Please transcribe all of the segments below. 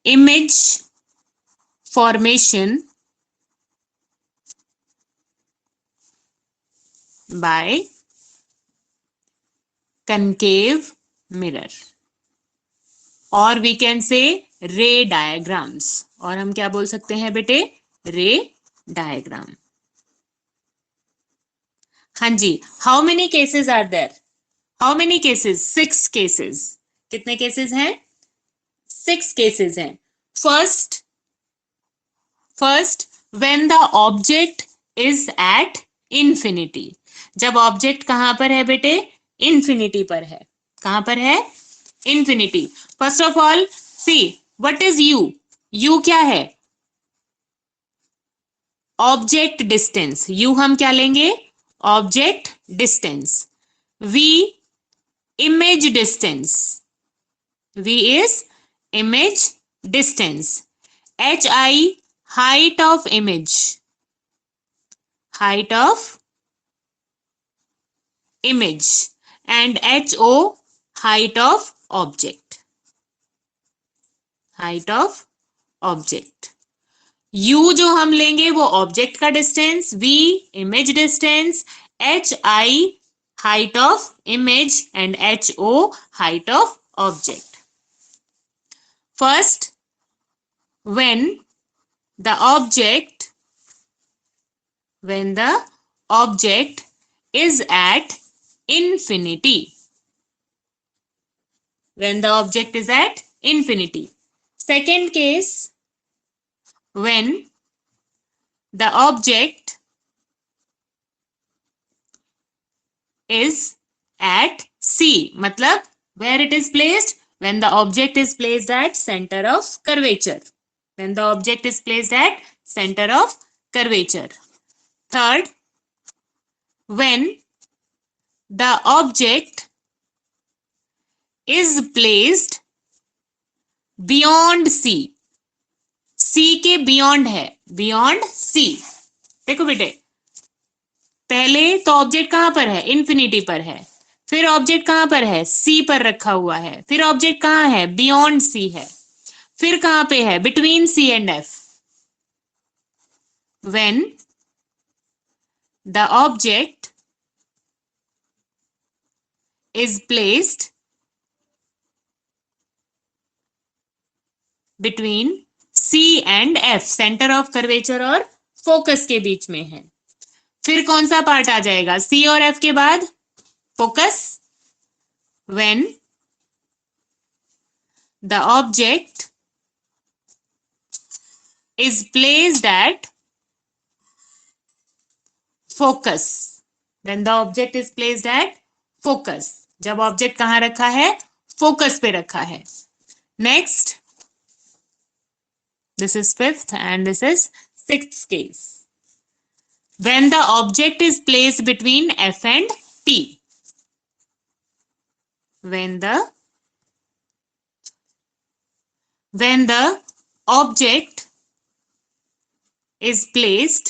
image formation by concave mirror, और we can say ray diagrams, और हम क्या बोल सकते हैं बेटे, रे डायग्राम। हाँ जी, how many cases are there, how many cases, 6 cases. कितने केसेस हैं, 6 केसेस हैं। First when the object is at infinity, जब ऑब्जेक्ट कहां पर है बेटे, इंफिनिटी पर है। कहां पर है, infinity. First of all see what is u, u क्या है, ऑब्जेक्ट डिस्टेंस। यू हम क्या लेंगे, object distance. V image distance, v is image distance. hi height of image, height of image, and ho height of object, height of object. u जो हम लेंगे वो object का distance, v image distance, hi height of image and ho height of object. First, when the object is at infinity, when the object is at infinity. Second case, when the object is at C, मतलब where it is placed, when the object is placed at center of curvature, when the object is placed at center of curvature. Third, when the object is placed beyond C, C के beyond है, beyond C। देखो बेटे, पहले तो object कहां पर है, infinity पर है, फिर ऑब्जेक्ट कहां पर है, सी पर रखा हुआ है, फिर ऑब्जेक्ट कहां है, बियॉन्ड सी है, फिर कहां पे है, between C and F. When the object is placed between C and F, centre of curvature और फोकस के बीच में है। फिर कौन सा पार्ट आ जाएगा, सी और एफ के बाद focus. When the object is placed at focus, then the object is placed at focus, जब ऑब्जेक्ट कहां रखा है, फोकस पे रखा है। Next, this is fifth and this is sixth case, when the object is placed between F and T, when the object is placed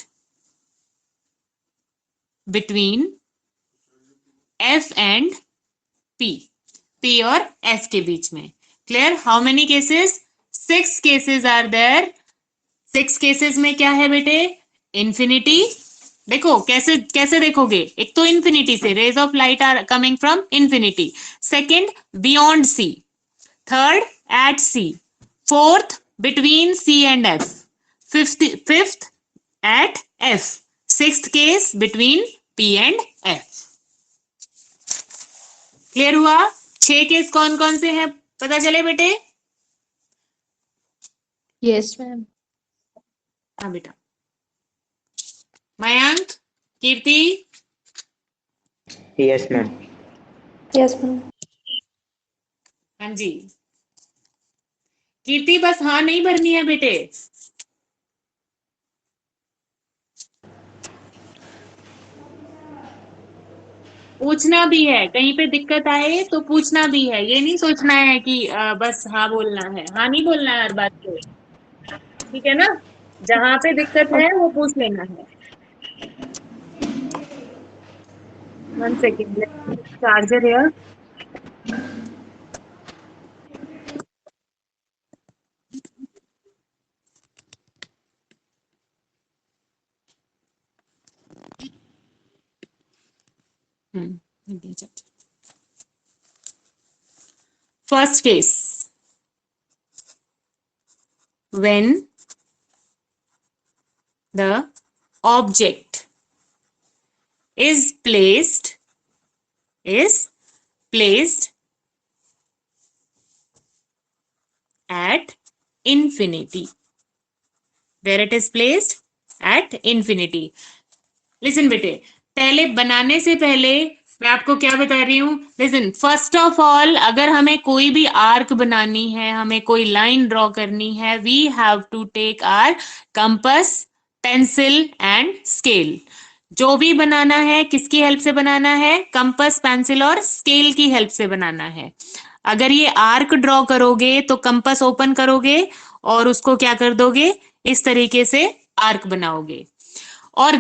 between F and P, P और F के बीच में। Clear, how many cases, 6 cases are there. 6 cases में क्या है बेटे, infinity. देखो कैसे कैसे देखोगे, एक तो इंफिनिटी से rays of light are coming from infinity, second beyond C, third at C, fourth between C and F, fifth at F, sixth case between P and F. Clear हुआ, 6 केस कौन कौन से हैं पता चले बेटे। Yes ma'am. हाँ बेटा, Mayank, Kirti. Yes ma'am. Yes ma'am. हाँ जी, कीर्ति बस हाँ नहीं भरनी है बेटे, पूछना भी है, कहीं पे दिक्कत आए तो पूछना भी है, ये नहीं सोचना है कि बस हाँ बोलना है, हाँ नहीं बोलना है हर बात पे, ठीक है ना। जहां पे दिक्कत है वो पूछ लेना है। 1 सेकेंड, चार्जर है। First case, when the object is placed at infinity, where it is placed at infinity. Listen बेटे, पहले बनाने से पहले मैं आपको क्या बता रही हूँ, लिसन, फर्स्ट ऑफ ऑल अगर हमें कोई भी आर्क बनानी है, हमें कोई लाइन ड्रॉ करनी है, we have to take our compass, pencil and scale. जो भी बनाना है किसकी हेल्प से बनाना है, कंपास, पेंसिल और स्केल की हेल्प से बनाना है. अगर ये आर्क ड्रॉ करोगे तो कंपास ओपन करोगे और उसको क्या कर दोगे, इस तरीके से आर्क बनाओगे. और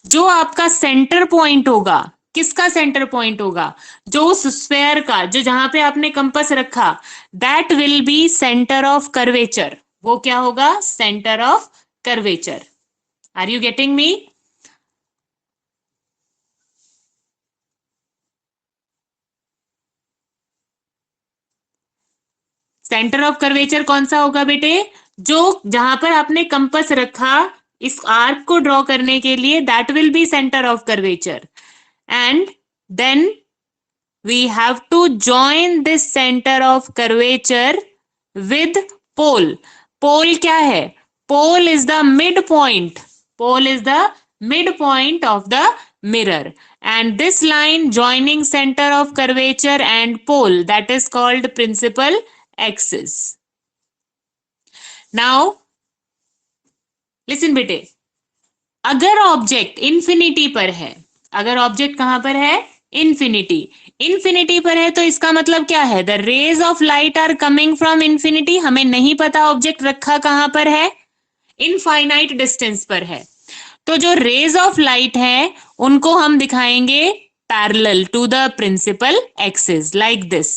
जो आपका सेंटर पॉइंट होगा, किसका सेंटर पॉइंट होगा, जो उस स्फेयर का, जो जहां पे आपने कंपास रखा, that will be centre of curvature. वो क्या होगा, centre of curvature. Are you getting me? Centre of curvature कौन सा होगा बेटे, जो जहां पर आपने कंपास रखा इस आर्क को ड्रॉ करने के लिए, that will be centre of curvature. And then we have to join this centre of curvature with pole. Pole क्या है, pole is the mid point, pole is the mid point of the mirror, and this line joining center of curvature and pole, that is called principal axis. Now listen बेटे, अगर object infinity पर है, अगर object कहां पर है, infinity पर है, तो इसका मतलब क्या है, the rays of light are coming from infinity. हमें नहीं पता ऑब्जेक्ट रखा कहां पर है, इनफाइनाइट डिस्टेंस पर है. तो जो रेज ऑफ लाइट है उनको हम दिखाएंगे parallel to the principal axis, like this,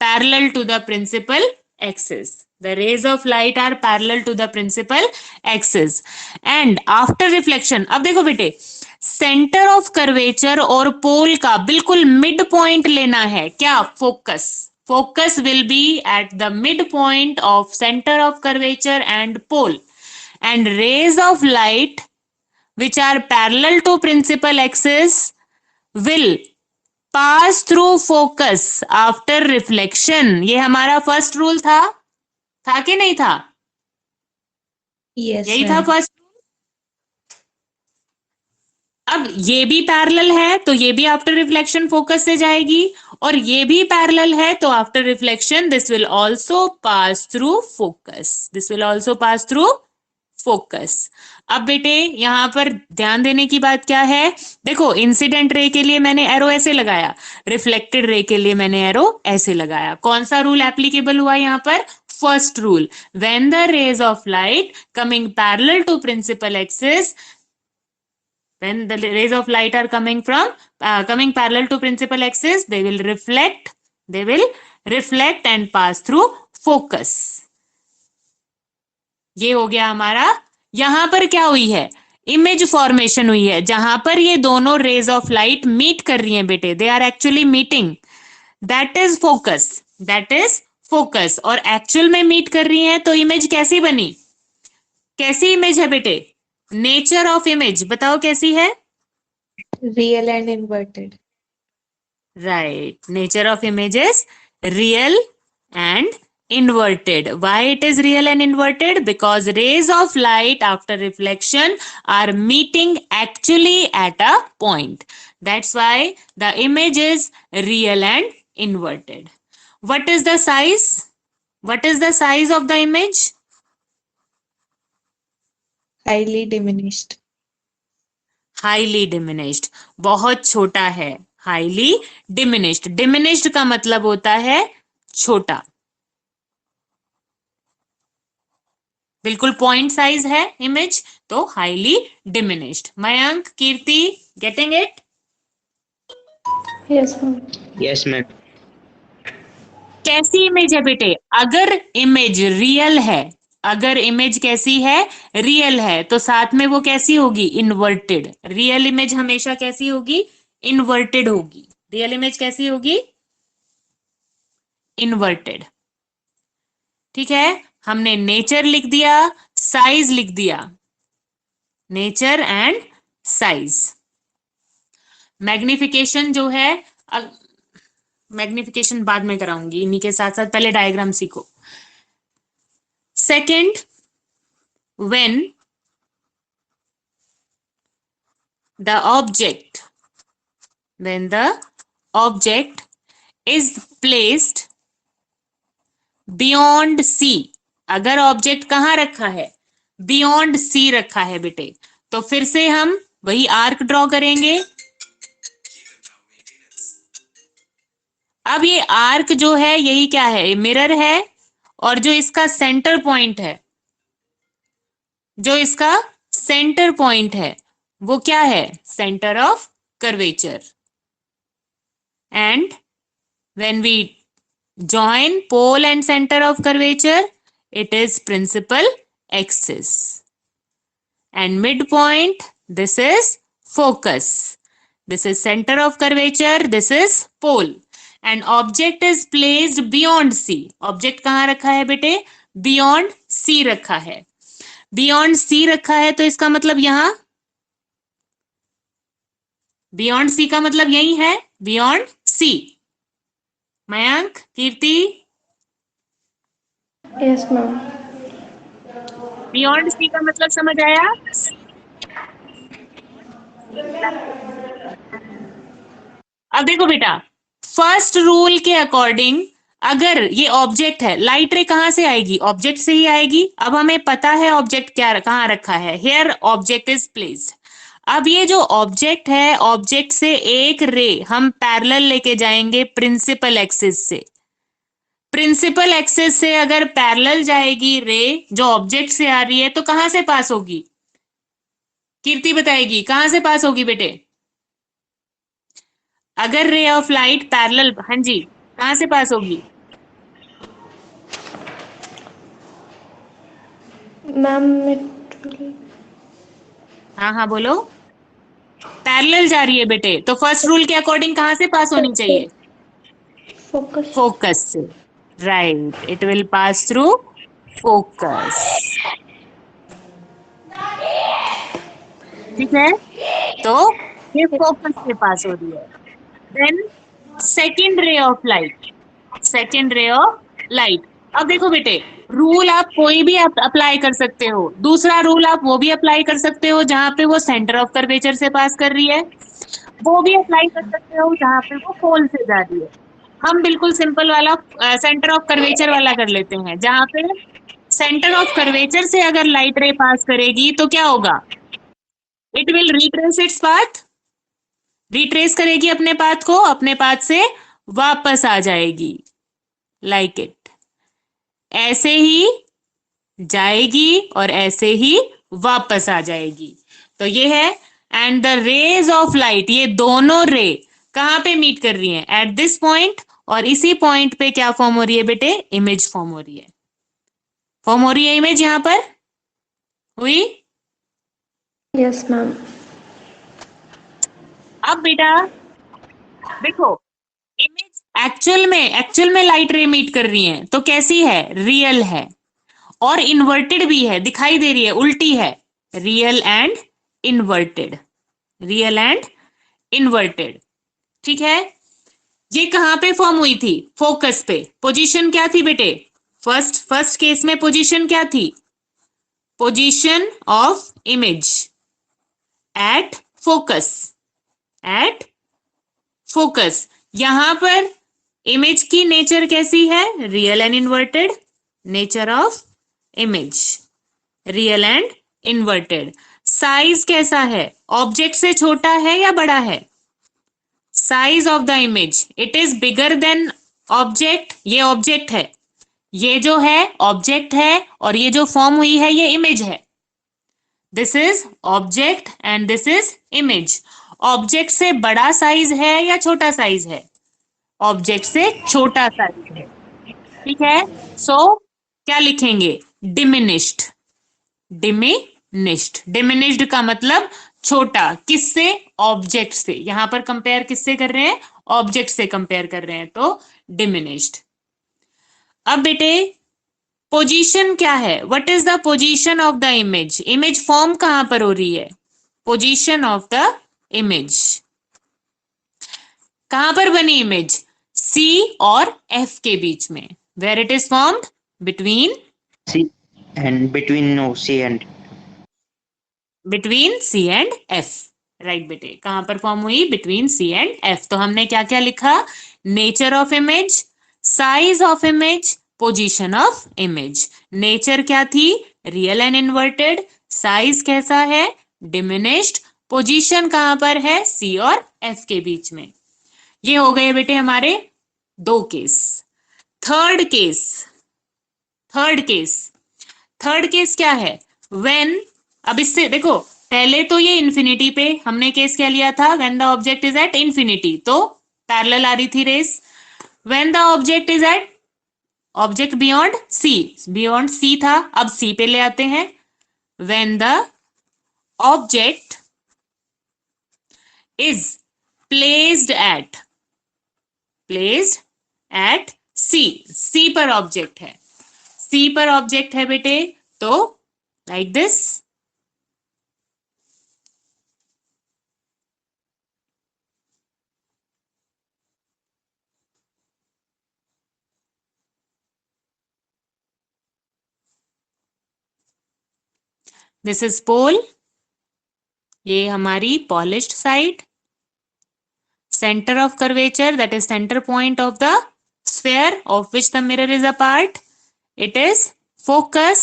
parallel to the principal axis. The rays of light are parallel to the principal axis. And after reflection, अब देखो बेटे, सेंटर ऑफ कर्वेचर और पोल का बिल्कुल मिड पॉइंट लेना है, क्या, focus. Focus will be at the midpoint of center of curvature and pole. And rays of light which are parallel to principal axis will pass through focus after reflection. ये हमारा first rule था कि नहीं था? Yes, यही था ma'am. First. अब ये भी पैरेलल है तो ये भी आफ्टर रिफ्लेक्शन फोकस से जाएगी, और ये भी पैरेलल है तो after reflection this will also pass through focus, this will also pass through focus. अब बेटे यहां पर ध्यान देने की बात क्या है, देखो इंसिडेंट रे के लिए मैंने एरो ऐसे लगाया, रिफ्लेक्टेड रे के लिए मैंने एरो ऐसे लगाया. कौन सा रूल एप्लीकेबल हुआ यहाँ पर, first rule. When the rays of light coming parallel to principal axis, when the rays of light are coming parallel to principal axis, they will reflect and pass through focus. ये हो गया हमारा. यहां पर क्या हुई है, इमेज फॉर्मेशन हुई है, जहां पर ये दोनों रेज ऑफ लाइट मीट कर रही हैं बेटे, they are actually meeting, that is focus. और एक्चुअल में मीट कर रही हैं तो इमेज कैसी बनी, कैसी इमेज है बेटे, नेचर ऑफ इमेज बताओ कैसी है, Real and inverted. right, nature of image is real and inverted. Why it is real and inverted? Because rays of light after reflection are meeting actually at a point. That's why the image is real and inverted. What is the size? What is the size of the image? Highly diminished. Highly diminished, बहुत छोटा है, highly diminished. Diminished का मतलब होता है छोटा, बिल्कुल point size है इमेज, तो highly diminished. Mayank, Kirti, getting it? Yes, ma'am. Yes, ma'am. कैसी इमेज है बेटे, अगर इमेज रियल है, अगर इमेज कैसी है, रियल है, तो साथ में वो कैसी होगी, इन्वर्टेड. रियल इमेज हमेशा कैसी होगी, इन्वर्टेड होगी। रियल इमेज कैसी होगी? इन्वर्टेड। ठीक है, हमने नेचर लिख दिया, साइज लिख दिया, नेचर एंड साइज। मैग्निफिकेशन जो है, मैग्निफिकेशन बाद में कराऊंगी, इन्हीं के साथ साथ पहले डायग्राम सीखो। Second, when the object is placed beyond C, अगर ऑब्जेक्ट कहाँ रखा है? बियॉन्ड C रखा है बेटे, तो फिर से हम वही आर्क ड्रॉ करेंगे। अब ये आर्क जो है यही क्या है? मिरर है, और जो इसका सेंटर पॉइंट है, वो क्या है? Centre of curvature. And when we join pole and center of curvature, it is principal axis, and midpoint, this is focus, this is center of curvature, this is pole, and object is placed beyond C. object कहाँ रखा है बेटे? beyond C रखा है। beyond C रखा है तो इसका मतलब यहाँ beyond C का मतलब यही है, beyond C। Mayank, Kirti, yes ma'am. Beyond सी का मतलब समझ आया? अब देखो बेटा, फर्स्ट रूल के अकॉर्डिंग अगर ये ऑब्जेक्ट है, लाइट रे कहां से आएगी? ऑब्जेक्ट से ही आएगी। अब हमें पता है ऑब्जेक्ट क्या कहां रखा है, हियर ऑब्जेक्ट इज प्लेस्ड। अब ये जो ऑब्जेक्ट है, ऑब्जेक्ट से एक रे हम पैरेलल लेके जाएंगे प्रिंसिपल एक्सिस से। प्रिंसिपल एक्सिस से अगर पैरेलल जाएगी रे जो ऑब्जेक्ट से आ रही है, तो कहां से पास होगी? कीर्ति बताएगी कहां से पास होगी बेटे? अगर रे ऑफ लाइट पैरेलल, हाँ जी, कहां से पास होगी? मैम हाँ हाँ बोलो। पैरेलल जा रही है बेटे, तो फर्स्ट रूल के अकॉर्डिंग कहां से पास होनी चाहिए? फोकस। फोकस से, right, it will pass through focus. ठीक है, तो ये फोकस से पास हो रही है। Then second ray of light, अब देखो बेटे, रूल आप कोई भी अप्लाई कर सकते हो। दूसरा रूल आप वो भी अप्लाई कर सकते हो जहां पे वो सेंटर ऑफ कर्वेचर से पास कर रही है, वो भी अप्लाई कर सकते हो जहां पे वो पोल से जा रही है। हम बिल्कुल सिंपल वाला सेंटर ऑफ कर्वेचर वाला कर लेते हैं, जहां पे सेंटर ऑफ कर्वेचर से अगर लाइट रे पास करेगी तो क्या होगा? It will retrace its path, retrace करेगी अपने पाथ को, अपने पाथ से वापस आ जाएगी, लाइक इट, ऐसे ही जाएगी और ऐसे ही वापस आ जाएगी। तो ये है, and the rays of light, ये दोनों रे कहां पे मीट कर रही हैं? एट दिस पॉइंट, और इसी पॉइंट पे क्या फॉर्म हो रही है बेटे? इमेज फॉर्म हो रही है। फॉर्म हो रही है इमेज, यहां पर हुई। Yes ma'am. अब बेटा देखो, इमेज एक्चुअल में लाइट रे मीट कर रही हैं, तो कैसी है? रियल है, और इन्वर्टेड भी है, दिखाई दे रही है, उल्टी है। रियल एंड इन्वर्टेड, ठीक है। ये कहां पे फॉर्म हुई थी? फोकस पे। पोजीशन क्या थी बेटे? फर्स्ट केस में पोजीशन क्या थी? Position of image at focus. यहां पर इमेज की नेचर कैसी है? Real and inverted. Nature of image real and inverted. Size कैसा है? ऑब्जेक्ट से छोटा है या बड़ा है? Size of the image, it is bigger than object. ये ऑब्जेक्ट है, ये जो है ऑब्जेक्ट है, और ये जो फॉर्म हुई है ये इमेज है। This is object and this is image. Object से बड़ा साइज है या छोटा साइज है? ऑब्जेक्ट से छोटा साइज है, ठीक है। सो क्या लिखेंगे? डिमिनिश्ड का मतलब छोटा, किससे? ऑब्जेक्ट से। यहां पर कंपेयर किससे कर रहे हैं? ऑब्जेक्ट से कंपेयर कर रहे हैं, तो डिमिनिश्ड। अब बेटे पोजीशन क्या है? What is the position of the image? Image form कहां पर हो रही है? पोजीशन ऑफ द इमेज, कहां पर बनी इमेज? सी और एफ के बीच में। Where it is formed? Between C and between no C and C and F. Right बेटे, कहां पर फॉर्म हुई? Between C and F. तो हमने क्या क्या लिखा? Nature of image, size of image, position of image. Nature क्या थी? Real and inverted. साइज कैसा है? डिमिनिश्ड। पोजीशन कहां पर है? सी और एफ के बीच में। ये हो गए बेटे हमारे दो case. Third case, third case क्या है? व्हेन, अब इससे देखो, पहले तो ये इन्फिनिटी पे हमने केस क्या लिया था? When the object is at infinity, तो पैरेलल आ रही थी rays. When the object is at, object beyond C था, अब सी पे ले आते हैं। When the object is placed at C पर ऑब्जेक्ट है, सी पर ऑब्जेक्ट है बेटे, तो like this. This is pole, ये हमारी polished side. Center of curvature, that is center point of the sphere of which the mirror is a part. It is focus,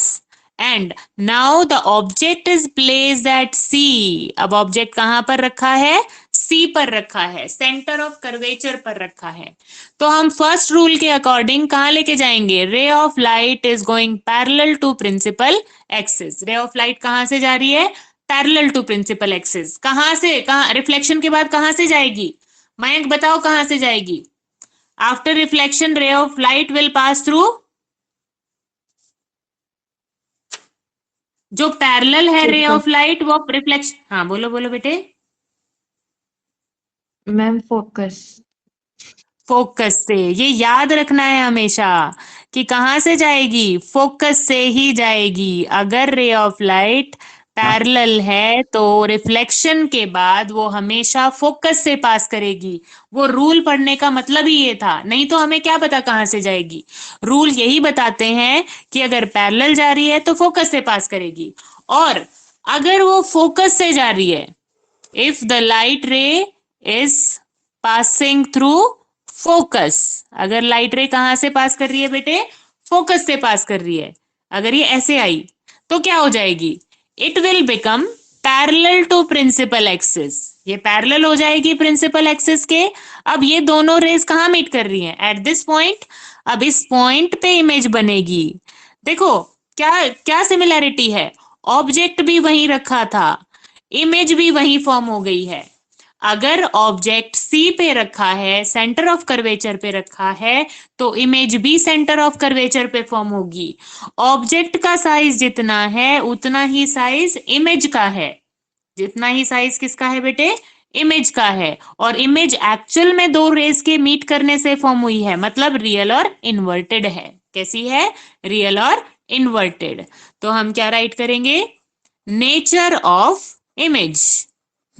and now the object is placed at C. अब object कहां पर रखा है? C पर रखा है, centre of curvature पर रखा है। तो हम फर्स्ट रूल के अकॉर्डिंग कहां लेके जाएंगे? Ray of light is going parallel to principal axis. Ray of light कहां से जा रही है? Parallel to principal axis. कहां से? कहां? रिफ्लेक्शन के बाद कहां से जाएगी? मयंक बताओ कहां से जाएगी? आफ्टर रिफ्लेक्शन रे of light will pass through, जो पैरेलल है रे ऑफ लाइट वो रिफ्लेक्शन, हाँ बोलो बोलो बेटे। Ma'am focus. फोकस से, ये याद रखना है हमेशा कि कहां से जाएगी? फोकस से ही जाएगी। अगर रे ऑफ लाइट पैरेलल है तो रिफ्लेक्शन के बाद वो हमेशा फोकस से पास करेगी। वो रूल पढ़ने का मतलब ही ये था, नहीं तो हमें क्या पता कहां से जाएगी। रूल यही बताते हैं कि अगर पैरेलल जा रही है तो फोकस से पास करेगी, और अगर वो फोकस से जा रही है, इफ द लाइट रे इज पासिंग थ्रू फोकस, अगर लाइट रे कहां से पास कर रही है बेटे? फोकस से पास कर रही है। अगर ये ऐसे आई तो क्या हो जाएगी? It will become parallel to principal axis. ये पैरेलल हो जाएगी प्रिंसिपल एक्सिस के। अब ये दोनों रेस कहां मीट कर रही हैं? At this point. अब इस पॉइंट पे इमेज बनेगी। देखो क्या क्या सिमिलैरिटी है? ऑब्जेक्ट भी वहीं रखा था, इमेज भी वहीं फॉर्म हो गई है। अगर ऑब्जेक्ट सी पे रखा है, सेंटर ऑफ कर्वेचर पे रखा है, तो इमेज भी सेंटर ऑफ कर्वेचर पे फॉर्म होगी। ऑब्जेक्ट का साइज जितना है उतना ही साइज इमेज का है। जितना ही साइज किसका है बेटे? इमेज का है। और इमेज एक्चुअल में दो रेस के मीट करने से फॉर्म हुई है, मतलब रियल और इन्वर्टेड है। कैसी है? रियल और इन्वर्टेड। तो हम क्या राइट करेंगे? Nature of image,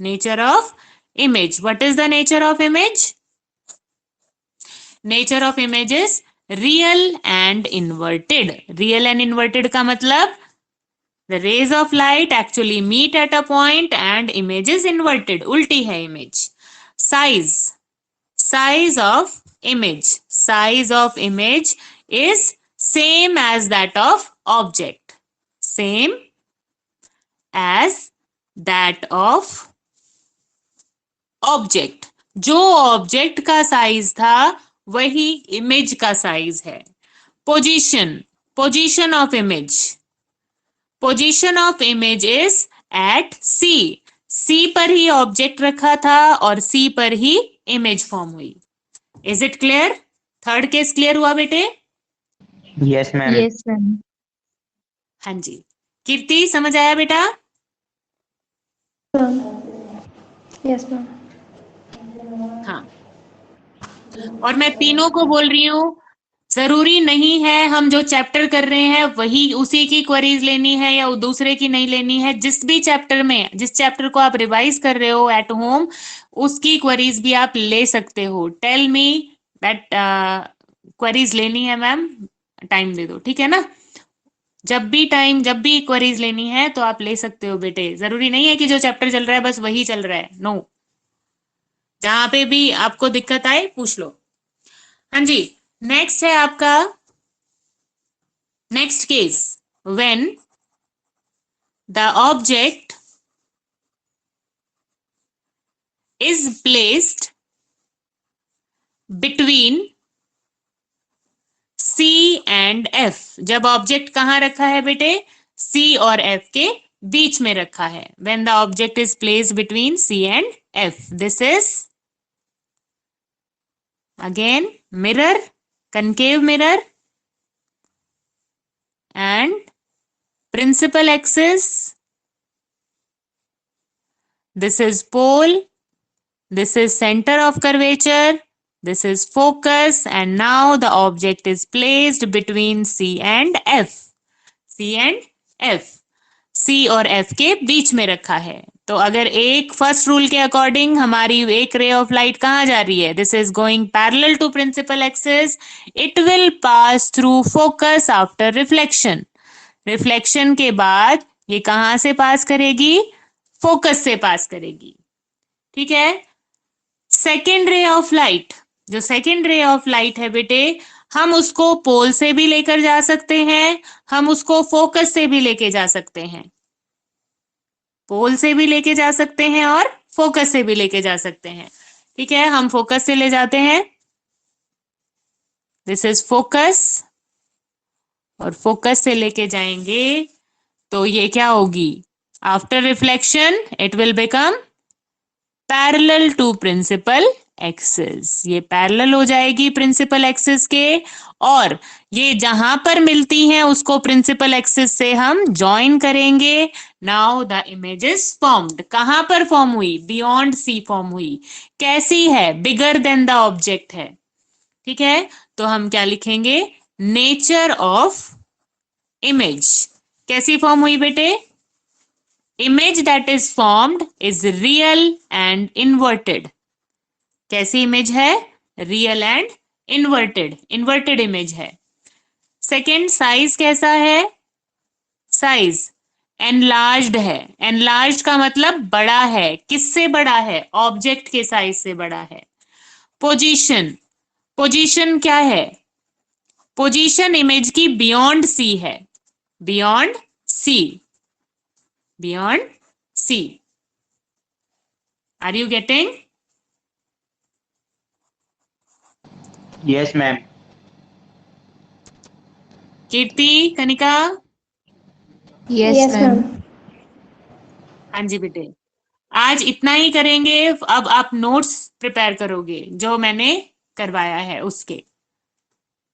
nature of image. What is the nature of image? Nature of image is real and inverted. Real and inverted का मतलब the rays of light actually meet at a point and image is inverted. उल्टी है image. Size, size of image, size of image is same as that of object, same as that of object. जो object का size था वही image का size है। Position, position of image, position of image is at C. C पर ही object रखा था और सी पर ही इमेज फॉर्म हुई। Is it clear? Third case clear हुआ बेटे? Yes ma'am. Yes ma'am. हाँ जी। कीर्ति समझ आया बेटा? मैम. Yes, ma'am. हाँ, और मैं तीनों को बोल रही हूँ, जरूरी नहीं है हम जो चैप्टर कर रहे हैं वही उसी की क्वेरीज लेनी है या दूसरे की नहीं लेनी है। जिस भी चैप्टर में, जिस चैप्टर को आप रिवाइज कर रहे हो एट होम, उसकी क्वेरीज भी आप ले सकते हो। टेल मी दैट क्वेरीज लेनी है मैम, टाइम दे दो, ठीक है ना। जब भी क्वेरीज लेनी है तो आप ले सकते हो बेटे, जरूरी नहीं है कि जो चैप्टर चल रहा है बस वही चल रहा है, नो। जहां पे भी आपको दिक्कत आए पूछ लो। हाँ जी, नेक्स्ट है आपका next case, when the object is placed between C and F। जब ऑब्जेक्ट कहां रखा है बेटे, C और F के बीच में रखा है। When the object is placed between C and F, this is again mirror, concave mirror and principal axis. This is pole, this is center of curvature, this is focus, and now the object is placed between C and F. C and F, C और F के बीच में रखा है। तो अगर एक first rule के अकॉर्डिंग हमारी एक रे ऑफ लाइट कहाँ जा रही है, this is going parallel to principal axis, it will pass through focus after reflection. Reflection के बाद ये कहां से पास करेगी, फोकस से पास करेगी, ठीक है। सेकेंड रे ऑफ लाइट, जो सेकेंड रे ऑफ लाइट है बेटे, हम उसको पोल से भी लेकर जा सकते हैं, हम उसको फोकस से भी लेके जा सकते हैं। पोल से भी लेके जा सकते हैं और फोकस से भी लेके जा सकते हैं, ठीक है। हम फोकस से ले जाते हैं, दिस इज फोकस, और फोकस से लेके जाएंगे तो ये क्या होगी, after reflection it will become parallel to principal axis. ये पैरेलल हो जाएगी प्रिंसिपल एक्सिस के, और ये जहां पर मिलती हैं उसको प्रिंसिपल एक्सिस से हम ज्वाइन करेंगे। Now the image is formed. कहां पर फॉर्म हुई, बियॉन्ड सी फॉर्म हुई। कैसी है, बिगर देन द ऑब्जेक्ट है, ठीक है। तो हम क्या लिखेंगे, नेचर ऑफ इमेज। कैसी फॉर्म हुई बेटे, image that is formed is real and inverted. कैसी इमेज है, real and inverted, inverted image है। सेकेंड, साइज कैसा है, साइज एनलार्ज्ड है। एनलार्ज्ड का मतलब बड़ा है, किससे बड़ा है, ऑब्जेक्ट के साइज से बड़ा है। पोजीशन, पोजीशन क्या है, पोजीशन इमेज की बियॉन्ड सी है, beyond C, beyond C. Are you getting? Yes, ma'am. Kirti, Kanika? Yes, ma'am. हाँ जी बेटे, आज इतना ही करेंगे। अब आप नोट्स प्रिपेयर करोगे जो मैंने करवाया है उसके।